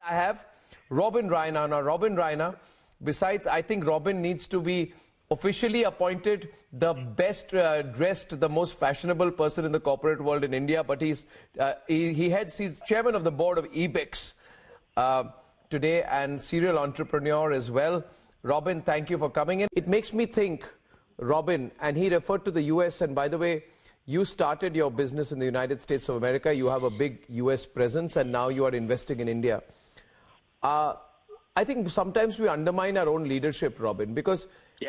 I have Robin Raina. Now, Robin Raina, besides, I think Robin needs to be officially appointed the best dressed, the most fashionable person in the corporate world in India, but he's chairman of the board of Ebix today and serial entrepreneur as well. Robin, thank you for coming in. It makes me think, Robin, and he referred to the US, and by the way, you started your business in the United States of America. You have a big US presence, and now you are investing in India. I think sometimes we undermine our own leadership, Robin, because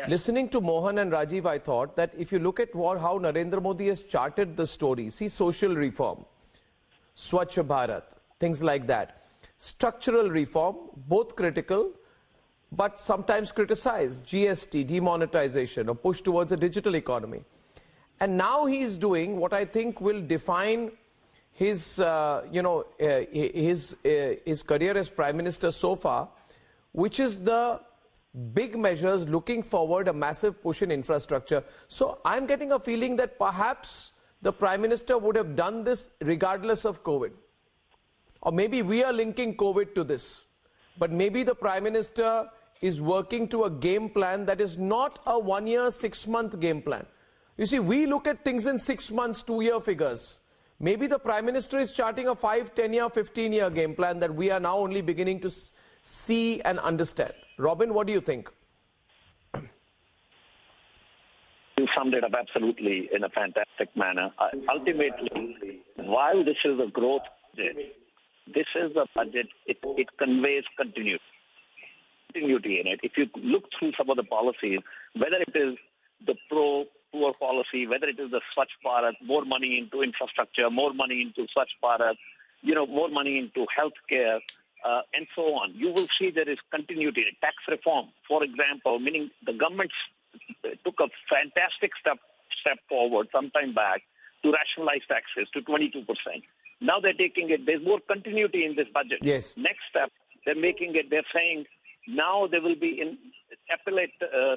listening to Mohan and Rajiv, I thought that if you look at how Narendra Modi has charted the story, see social reform, Swachh Bharat, things like that, structural reform, both critical, but sometimes criticized, GST, demonetization, or push towards a digital economy. And now he is doing what I think will define his, his career as Prime Minister so far, which is the big measures looking forward, a massive push in infrastructure. So I'm getting a feeling that perhaps the Prime Minister would have done this regardless of COVID. Or maybe we are linking COVID to this. But maybe the Prime Minister is working to a game plan that is not a 1 year, 6-month game plan. You see, we look at things in 6 months, 2-year figures. Maybe the Prime Minister is charting a 5, 10-year, 15-year game plan that we are now only beginning to see and understand. Robin, what do you think? You summed it up absolutely in a fantastic manner. Ultimately, while this is a growth budget, this is a budget, it conveys continuity in it. If you look through some of the policies, whether it is the pro-poor policy, whether it is the Swachh Bharat, more money into infrastructure, more money into Swachh Bharat, more money into healthcare, and so on, you will see there is continuity. Tax reform, for example, meaning the government took a fantastic step forward some time back to rationalize taxes to 22%. Now they're taking it, there's more continuity in this budget. Yes. Next step, they're making it, they're saying now there will be in appellate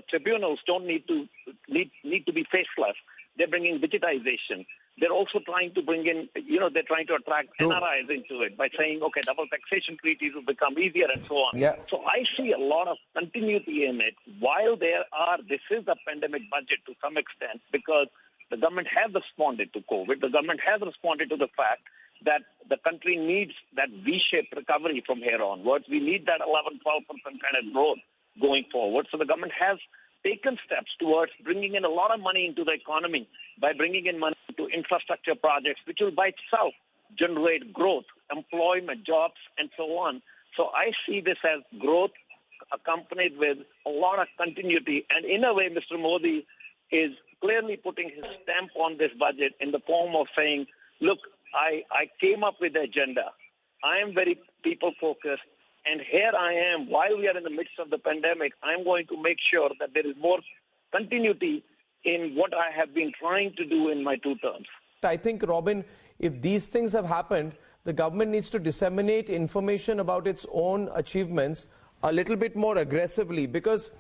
tribunals don't need to be faceless. They're bringing digitization. They're also trying to bring in, they're trying to attract NRIs into it by saying, okay, double taxation treaties will become easier and so on. Yeah. So I see a lot of continuity in it. While this is a pandemic budget to some extent because the government has responded to COVID. The government has responded to the fact that the country needs that V-shaped recovery from here onwards. We need that 11, 12% kind of growth going forward. So the government has taken steps towards bringing in a lot of money into the economy by bringing in money into infrastructure projects, which will by itself generate growth, employment, jobs, and so on. So I see this as growth accompanied with a lot of continuity. And in a way, Mr. Modi is clearly putting his stamp on this budget in the form of saying, look, I came up with the agenda. I am very people-focused. And here I am, while we are in the midst of the pandemic, I'm going to make sure that there is more continuity in what I have been trying to do in my 2 terms. I think, Robin, if these things have happened, the government needs to disseminate information about its own achievements a little bit more aggressively because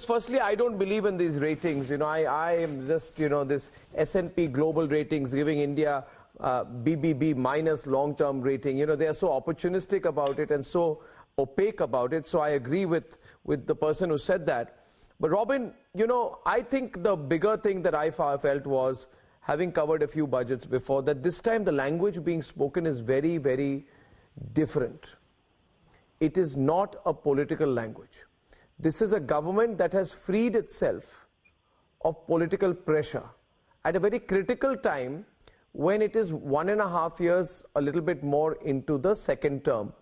firstly, I don't believe in these ratings. I am just, this S&P global ratings giving India BBB minus long-term rating. They are so opportunistic about it and so opaque about it. So I agree with the person who said that. But Robin, I think the bigger thing that I felt was, having covered a few budgets before, that this time the language being spoken is very, very different. It is not a political language. This is a government that has freed itself of political pressure at a very critical time when it is 1.5 years, a little bit more into the second term.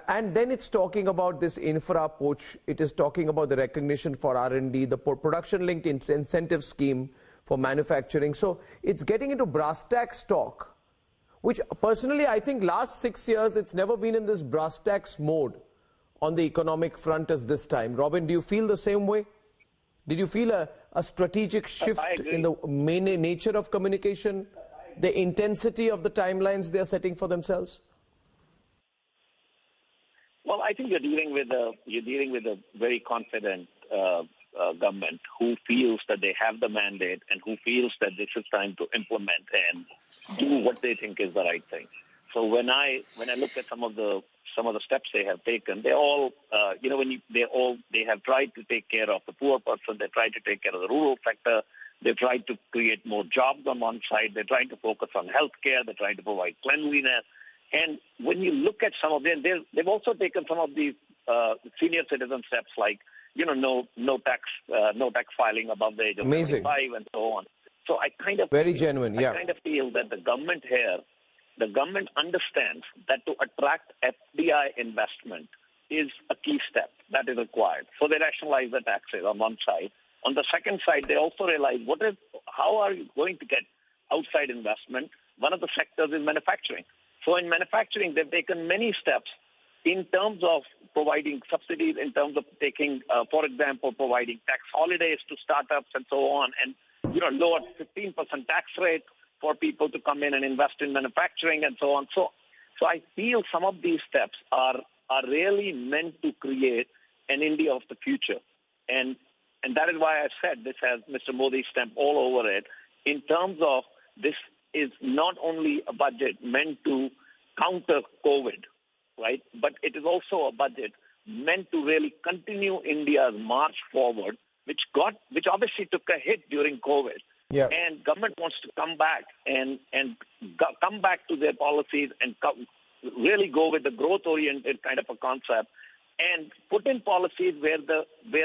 And then it's talking about this infra push. It is talking about the recognition for R&D, the production-linked incentive scheme for manufacturing. So it's getting into brass tacks talk, which personally I think last 6 years it's never been in this brass tacks mode on the economic front as this time. Robin, do you feel the same way? Did you feel a strategic shift in the main nature of communication, the intensity of the timelines they're setting for themselves? Well, I think you're dealing with a very confident government who feels that they have the mandate and who feels that this is time to implement and do what they think is the right thing. So when I look at some of the some of the steps they have taken, they all, they have tried to take care of the poor person. They tried to take care of the rural sector. They tried to create more jobs on one side. They're trying to focus on healthcare. They're trying to provide cleanliness. And when you look at some of them, they've also taken some of these senior citizen steps like, no tax filing above the age of 75 and so on. So I kind of Very genuine, yeah. I kind of feel that the government understands that to attract FDI investment is a key step that is required. So they rationalize the taxes on one side. On the second side, they also realize how are you going to get outside investment? One of the sectors is manufacturing. So in manufacturing, they've taken many steps in terms of providing subsidies, in terms of taking, for example, providing tax holidays to startups and so on, and lower 15% tax rate for people to come in and invest in manufacturing and so on. So I feel some of these steps are really meant to create an India of the future. And that is why I said this has Mr. Modi's stamp all over it, in terms of this is not only a budget meant to counter COVID, right, but it is also a budget meant to really continue India's march forward, which obviously took a hit during COVID. Yeah. And government wants to come back and come back to their policies and really go with the growth-oriented kind of a concept and put in policies where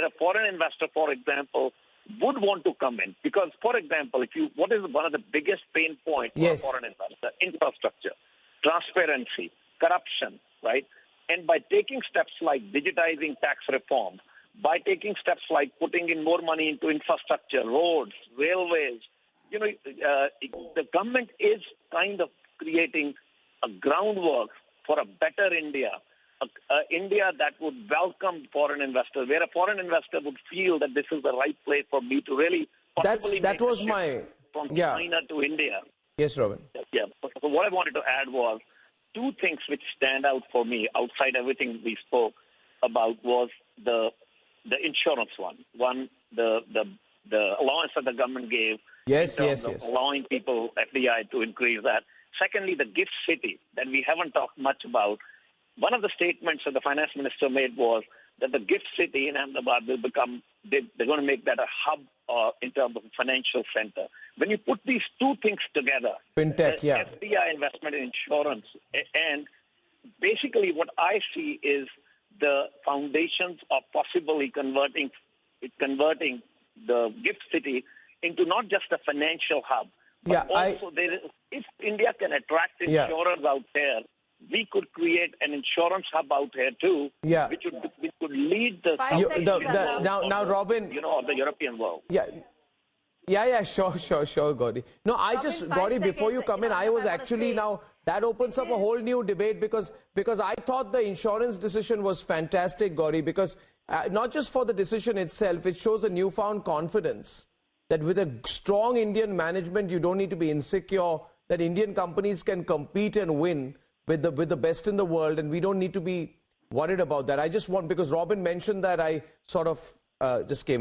a foreign investor, for example, would want to come in. Because, for example, what is one of the biggest pain points for a foreign investor? Infrastructure, transparency, corruption, right? And by taking steps like digitizing tax reform, by taking steps like putting in more money into infrastructure, roads, railways, the government is kind of creating a groundwork for a better India, India that would welcome foreign investors, where a foreign investor would feel that this is the right place for me to really from China to India. Yes, Robin. Yeah. So what I wanted to add was two things which stand out for me outside everything we spoke about was the insurance one. One, the allowance that the government gave. Yes. Allowing people, FDI, to increase that. Secondly, the gift city that we haven't talked much about. One of the statements that the finance minister made was that the gift city in Ahmedabad will become, they're going to make that a hub in terms of a financial center. When you put these two things together, fintech, FDI investment in insurance, and basically what I see is the foundations of possibly converting the gift city into not just a financial hub, but if India can attract insurers out there, we could create an insurance hub out here too, which would lead the now, Robin, of the European world. Sure, Gauri. No, Gauri, before you come in, I was actually that opens up a whole new debate because I thought the insurance decision was fantastic, Gauri, because not just for the decision itself, it shows a newfound confidence that with a strong Indian management, you don't need to be insecure, that Indian companies can compete and win with the best in the world, and we don't need to be worried about that. I just want, because Robin mentioned that, I sort of just came in.